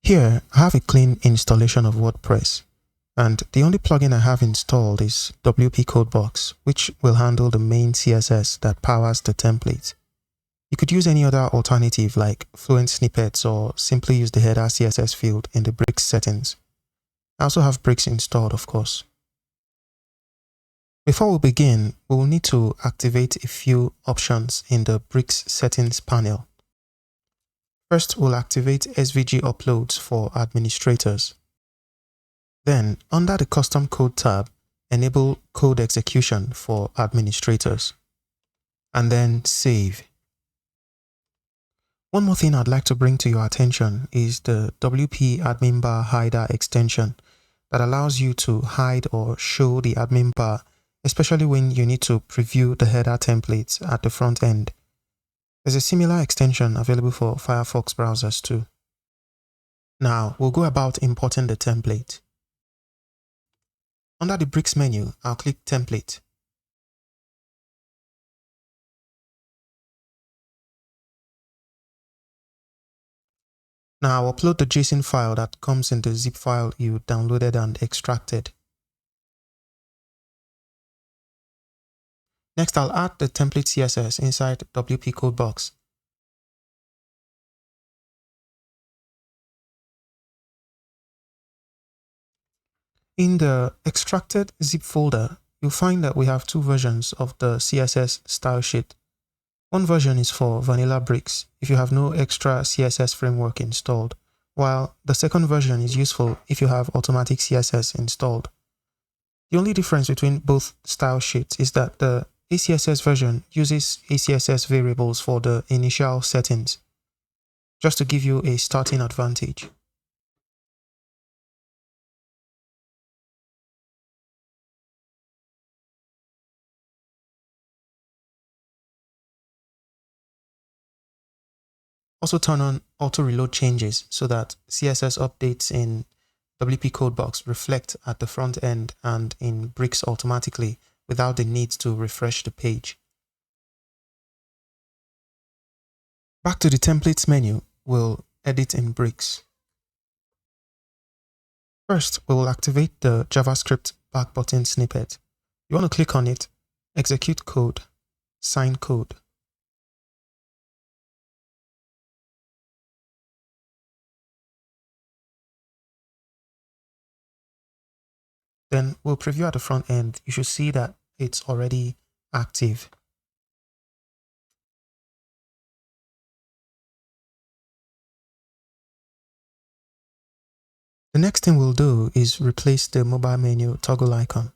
Here, I have a clean installation of WordPress, and the only plugin I have installed is WP Codebox, which will handle the main CSS that powers the template. You could use any other alternative like Fluent Snippets or simply use the header CSS field in the Bricks settings. I also have Bricks installed, of course. Before we begin, we will need to activate a few options in the Bricks settings panel. First, we'll activate SVG uploads for administrators. Then, under the Custom Code tab, enable code execution for administrators. And then save. One more thing I'd like to bring to your attention is the WP admin bar hider extension that allows you to hide or show the admin bar, especially when you need to preview the header templates at the front end. There's a similar extension available for Firefox browsers too. Now, we'll go about importing the template. Under the Bricks menu, I'll click Template. Now, I'll upload the JSON file that comes in the zip file you downloaded and extracted. Next, I'll add the template CSS inside WP Codebox. In the extracted zip folder, you'll find that we have two versions of the CSS style sheet. One version is for vanilla bricks if you have no extra CSS framework installed, while the second version is useful if you have automatic CSS installed. The only difference between both style sheets is that the ACSS version uses ACSS variables for the initial settings, just to give you a starting advantage. Also turn on auto reload changes so that CSS updates in WP Codebox reflect at the front end and in Bricks automatically without the need to refresh the page. Back to the templates menu, we'll edit in Bricks. First, we will activate the JavaScript back button snippet. You want to click on it, execute code, sign code. Then we'll preview at the front end. You should see that it's already active. The next thing we'll do is replace the mobile menu toggle icon.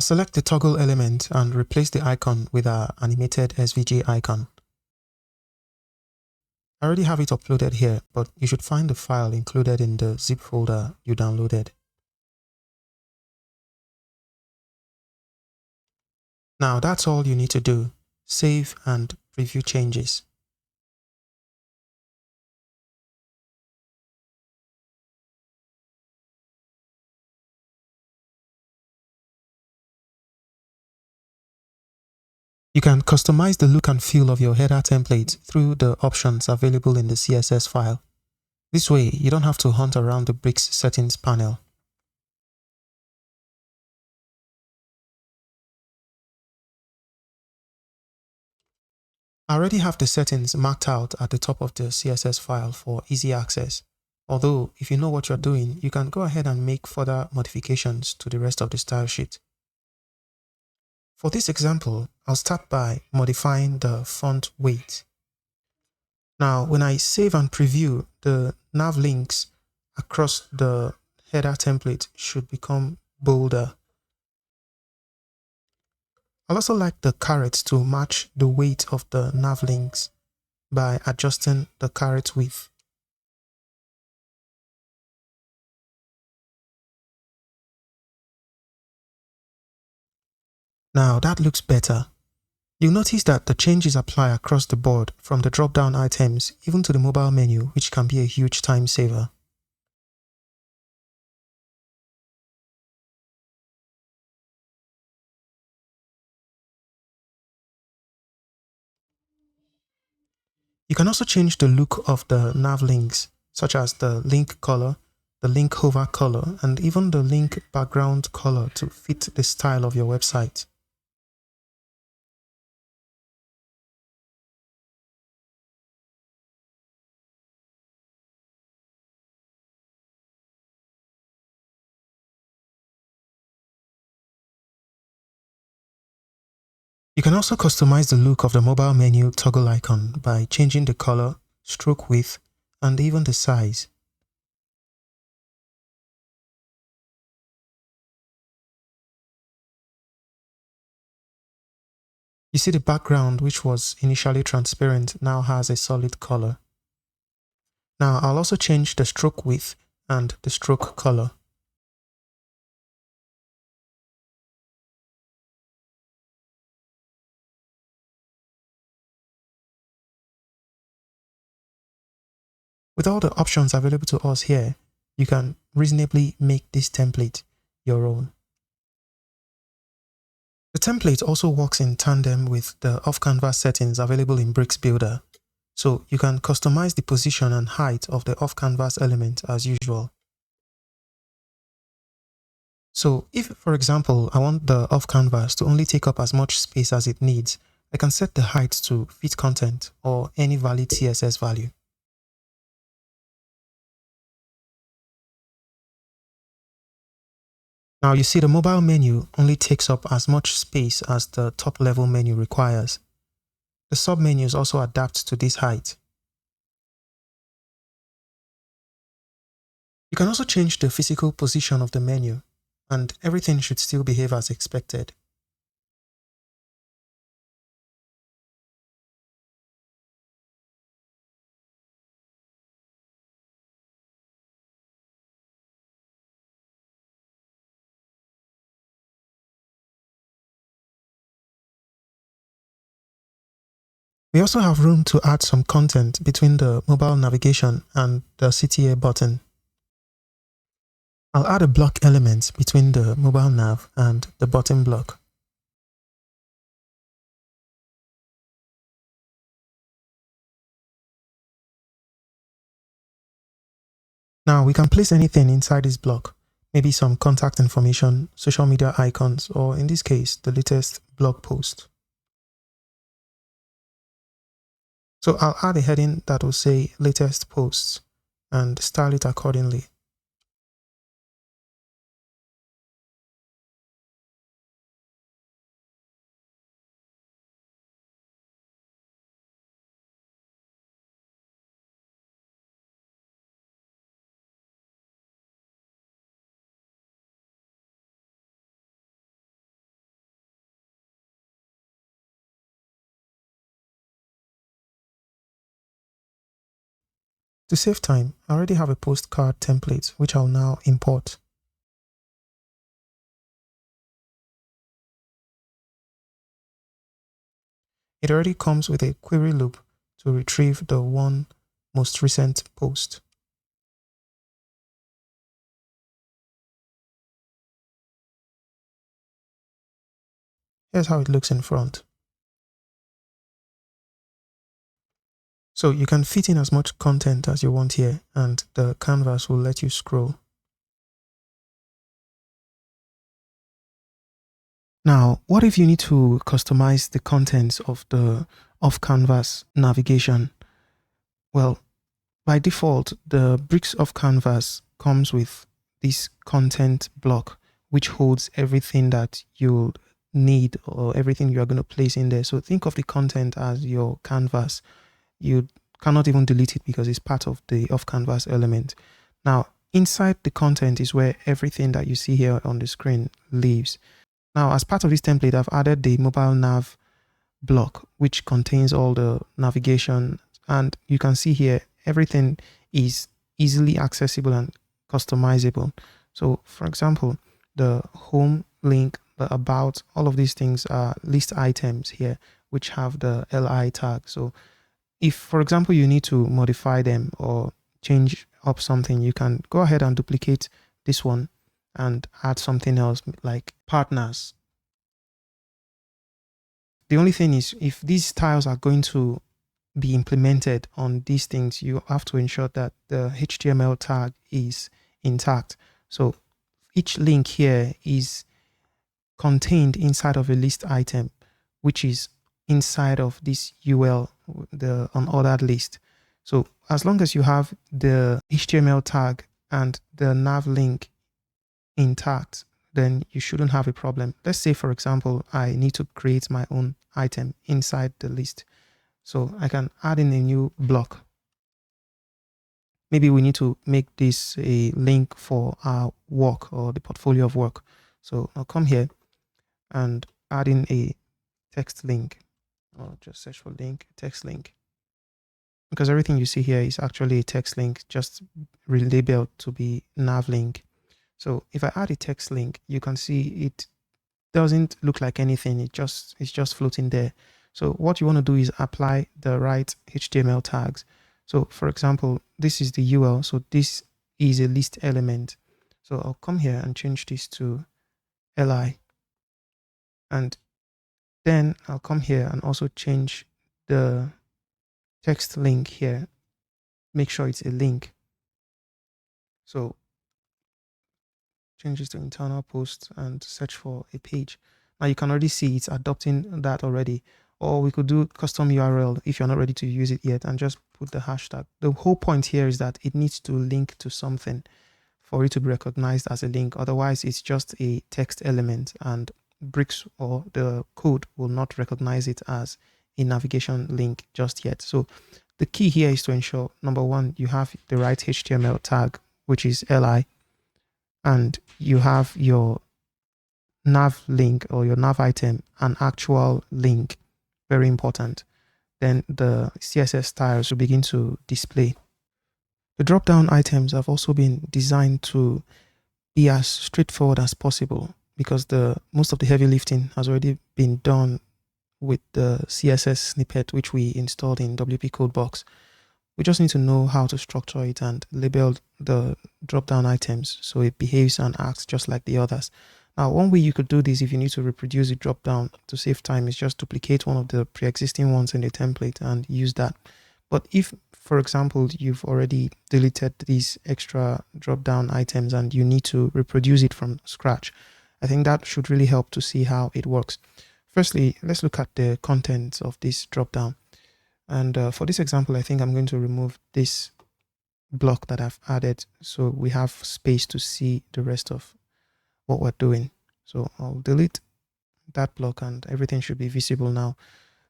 Select the toggle element and replace the icon with our animated SVG icon. I already have it uploaded here, but you should find the file included in the zip folder you downloaded. Now that's all you need to do. Save and preview changes. You can customize the look and feel of your header template through the options available in the CSS file. This way, you don't have to hunt around the Bricks settings panel. I already have the settings marked out at the top of the CSS file for easy access. Although, if you know what you're doing, you can go ahead and make further modifications to the rest of the style sheet. For this example, I'll start by modifying the font weight. Now, when I save and preview, the Nav Links across the header template should become bolder. I'll also like the caret to match the weight of the Nav Links by adjusting the caret width. Now that looks better. You'll notice that the changes apply across the board from the drop-down items even to the mobile menu, which can be a huge time saver. You can also change the look of the nav links, such as the link color, the link hover color, and even the link background color to fit the style of your website. You can also customize the look of the mobile menu toggle icon by changing the color, stroke width, and even the size. You see the background, which was initially transparent, now has a solid color. Now I'll also change the stroke width and the stroke color. With all the options available to us here, you can reasonably make this template your own. The template also works in tandem with the off-canvas settings available in Bricks Builder, so you can customize the position and height of the off-canvas element as usual. So if, for example, I want the off-canvas to only take up as much space as it needs, I can set the height to fit content or any valid CSS value. Now you see the mobile menu only takes up as much space as the top level menu requires. The submenus also adapt to this height. You can also change the physical position of the menu, and everything should still behave as expected. We also have room to add some content between the mobile navigation and the CTA button. I'll add a block element between the mobile nav and the button block. Now we can place anything inside this block, maybe some contact information, social media icons, or in this case, the latest blog post. So I'll add a heading that will say latest posts and style it accordingly. To save time, I already have a postcard template which I'll now import. It already comes with a query loop to retrieve the one most recent post. Here's how it looks in front. So you can fit in as much content as you want here, and the canvas will let you scroll. Now, what if you need to customize the contents of the off-canvas navigation? Well, by default, the Bricks of Canvas comes with this content block, which holds everything that you'll need or everything you are going to place in there. So think of the content as your canvas. You cannot even delete it because it's part of the off-canvas element. Now, inside the content is where everything that you see here on the screen lives. Now, as part of this template, I've added the mobile nav block, which contains all the navigation. And you can see here, everything is easily accessible and customizable. So, for example, the home link, the about, all of these things are list items here, which have the li tag. So if, for example, you need to modify them or change up something, you can go ahead and duplicate this one and add something else like partners. The only thing is, if these styles are going to be implemented on these things, you have to ensure that the HTML tag is intact. So each link here is contained inside of a list item, which is inside of this UL, the unordered list. So as long as you have the HTML tag and the nav link intact, then you shouldn't have a problem. Let's say, for example, I need to create my own item inside the list. So I can add in a new block. Maybe we need to make this a link for our work or the portfolio of work. So I'll come here and add in a text link, or just search for link, text link. Because everything you see here is actually a text link, just relabeled to be nav link. So if I add a text link, you can see it doesn't look like anything. It's just floating there. So what you want to do is apply the right HTML tags. So for example, this is the UL. So this is a list element. So I'll come here and change this to li. And then I'll come here and also change the text link here. Make sure it's a link. So change this to internal post and search for a page. Now you can already see it's adopting that already. Or we could do custom URL if you're not ready to use it yet and just put the hashtag. The whole point here is that it needs to link to something for it to be recognized as a link. Otherwise, it's just a text element and Bricks or the code will not recognize it as a navigation link just yet. So the key here is to ensure, number one, you have the right HTML tag, which is li, and you have your nav link or your nav item, an actual link, very important. Then the CSS styles will begin to display. The drop-down items have also been designed to be as straightforward as possible because most of the heavy lifting has already been done with the CSS snippet which we installed in WP Codebox. We just need to know how to structure it and label the drop-down items so it behaves and acts just like the others. Now, one way you could do this if you need to reproduce a drop-down to save time is just duplicate one of the pre-existing ones in the template and use that. But if, for example, you've already deleted these extra drop-down items and you need to reproduce it from scratch, I think that should really help to see how it works. Firstly, let's look at the contents of this drop-down. And for this example, I think I'm going to remove this block that I've added so we have space to see the rest of what we're doing. So I'll delete that block and everything should be visible now.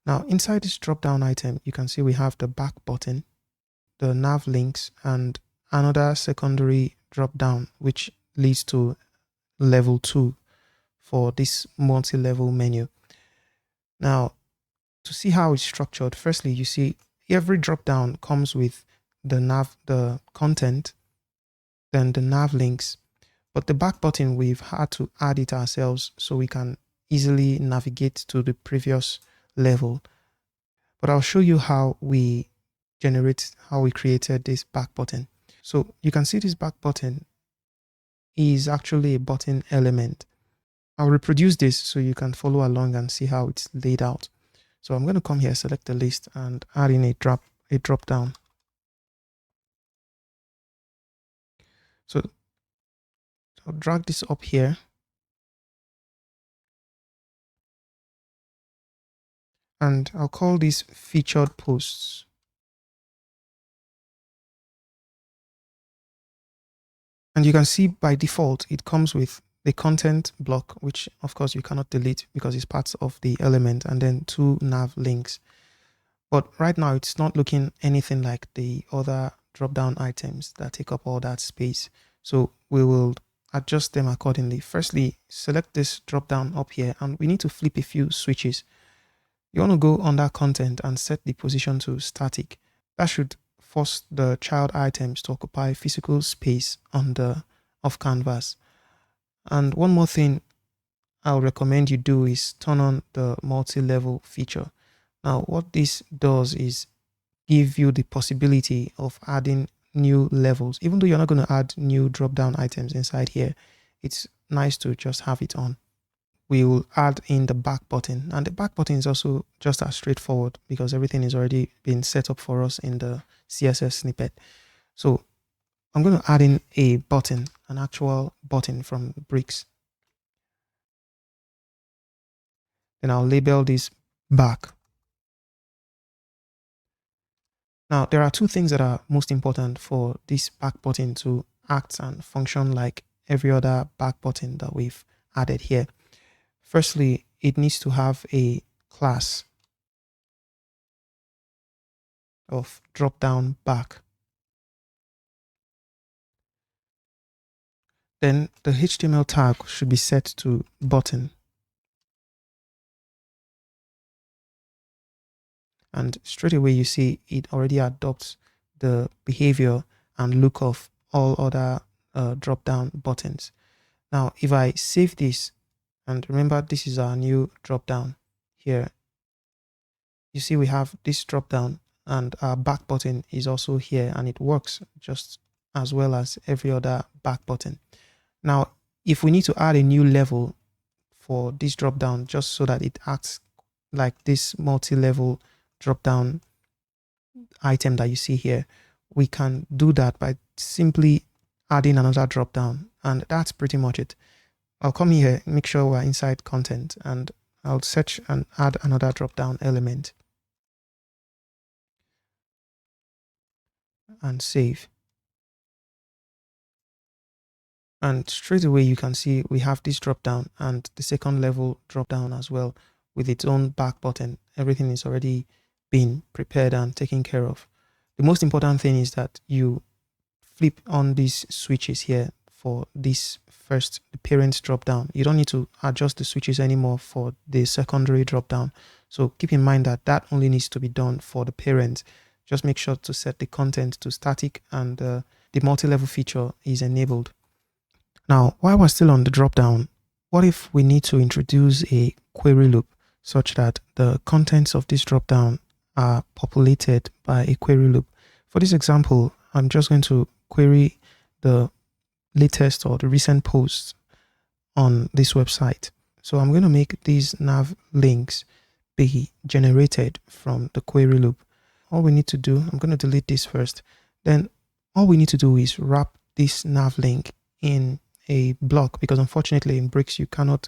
Now, inside this drop-down item, you can see we have the back button, the nav links, and another secondary drop-down, which leads to level 2 for this multi-level menu. Now, to see how it's structured, firstly, you see every drop-down comes with the content, then the nav links. But the back button, we've had to add it ourselves so we can easily navigate to the previous level. But I'll show you how we created this back button. So you can see this back button is actually a button element. I'll reproduce this so you can follow along and see how it's laid out. So I'm going to come here, select the list and add in a drop down. So I'll drag this up here. And I'll call these featured posts. And you can see by default, it comes with the content block, which of course you cannot delete because it's part of the element, and then 2 nav links. But right now it's not looking anything like the other drop-down items that take up all that space. So we will adjust them accordingly. Firstly, select this drop-down up here and we need to flip a few switches. You want to go under content and set the position to static. That should force the child items to occupy physical space on the off canvas. And one more thing I'll recommend you do is turn on the multi-level feature. Now, what this does is give you the possibility of adding new levels. Even though you're not going to add new drop-down items inside here, it's nice to just have it on. We will add in the back button, and the back button is also just as straightforward because everything is already been set up for us in the CSS snippet. So I'm going to add in a button, an actual button from Bricks. Then I'll label this back. Now, there are two things that are most important for this back button to act and function like every other back button that we've added here. Firstly, it needs to have a class of drop-down back. Then the HTML tag should be set to button. And straight away you see it already adopts the behavior and look of all other drop-down buttons. Now, if I save this, and remember this is our new drop-down here, you see we have this drop-down and our back button is also here, and it works just as well as every other back button. Now, if we need to add a new level for this drop-down just so that it acts like this multi-level drop-down item that you see here, we can do that by simply adding another drop-down, and that's pretty much it. I'll come here, make sure we're inside content, and I'll search and add another drop-down element and save. And straight away you can see we have this drop-down and the second level drop-down as well with its own back button. Everything is already been prepared and taken care of. The most important thing is that you flip on these switches here for this first, the parent drop down. You don't need to adjust the switches anymore for the secondary drop down. So keep in mind that that only needs to be done for the parent. Just make sure to set the content to static, and the multi-level feature is enabled. Now, while we're still on the drop down, what if we need to introduce a query loop such that the contents of this drop down are populated by a query loop? For this example, I'm just going to query the latest or the recent posts on this website. So I'm going to make these nav links be generated from the query loop. All we need to do, I'm going to delete this first. Then all we need to do is wrap this nav link in a block, because unfortunately in Bricks you cannot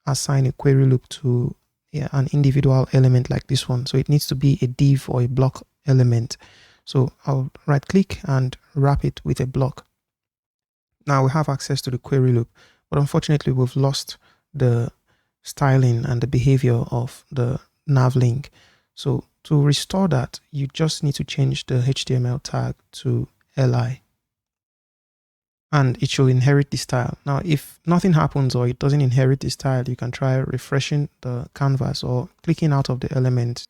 assign a query loop to an individual element like this one. So it needs to be a div or a block element. So I'll right click and wrap it with a block. Now we have access to the query loop, but unfortunately we've lost the styling and the behavior of the nav link. So to restore that, you just need to change the HTML tag to li, and it should inherit the style. Now, if nothing happens or it doesn't inherit the style, you can try refreshing the canvas or clicking out of the element.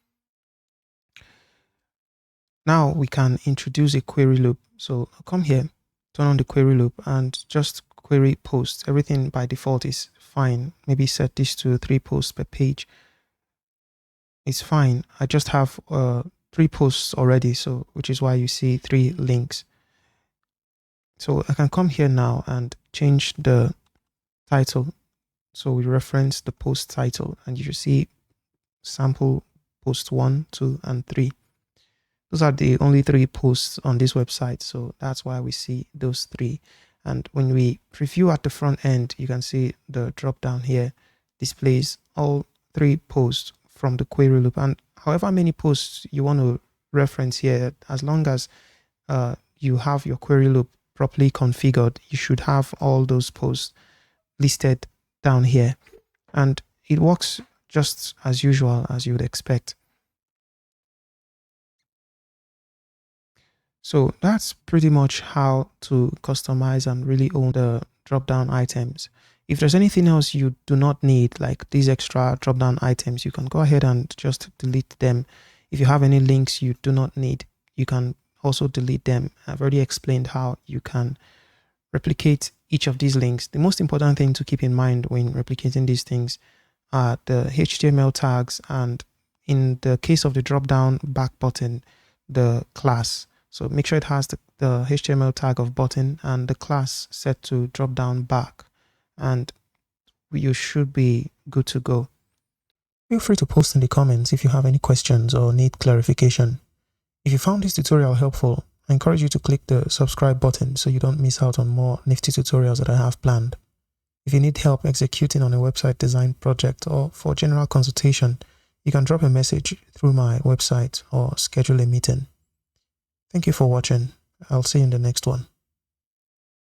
Now we can introduce a query loop. So I'll come here, turn on the query loop, and just query posts. Everything by default is fine. Maybe set this to 3 posts per page. It's fine. I just have 3 posts already, so which is why you see 3 links. So I can come here now and change the title. So we reference the post title, and you should see sample post 1, 2, and 3. Those are the only 3 posts on this website, so that's why we see those 3. And when we preview at the front end, you can see the drop down here displays all 3 posts from the query loop, and however many posts you want to reference here, as long as you have your query loop properly configured, you should have all those posts listed down here, and it works just as usual as you would expect. So that's pretty much how to customize and really own the drop-down items. If there's anything else you do not need, like these extra drop-down items, you can go ahead and just delete them. If you have any links you do not need, you can also delete them. I've already explained how you can replicate each of these links. The most important thing to keep in mind when replicating these things are the HTML tags and in the case of the drop-down back button, the class. So make sure it has the HTML tag of button and the class set to drop-down back, and you should be good to go. Feel free to post in the comments if you have any questions or need clarification. If you found this tutorial helpful, I encourage you to click the subscribe button so you don't miss out on more nifty tutorials that I have planned. If you need help executing on a website design project or for general consultation, you can drop a message through my website or schedule a meeting. Thank you for watching. I'll see you in the next one.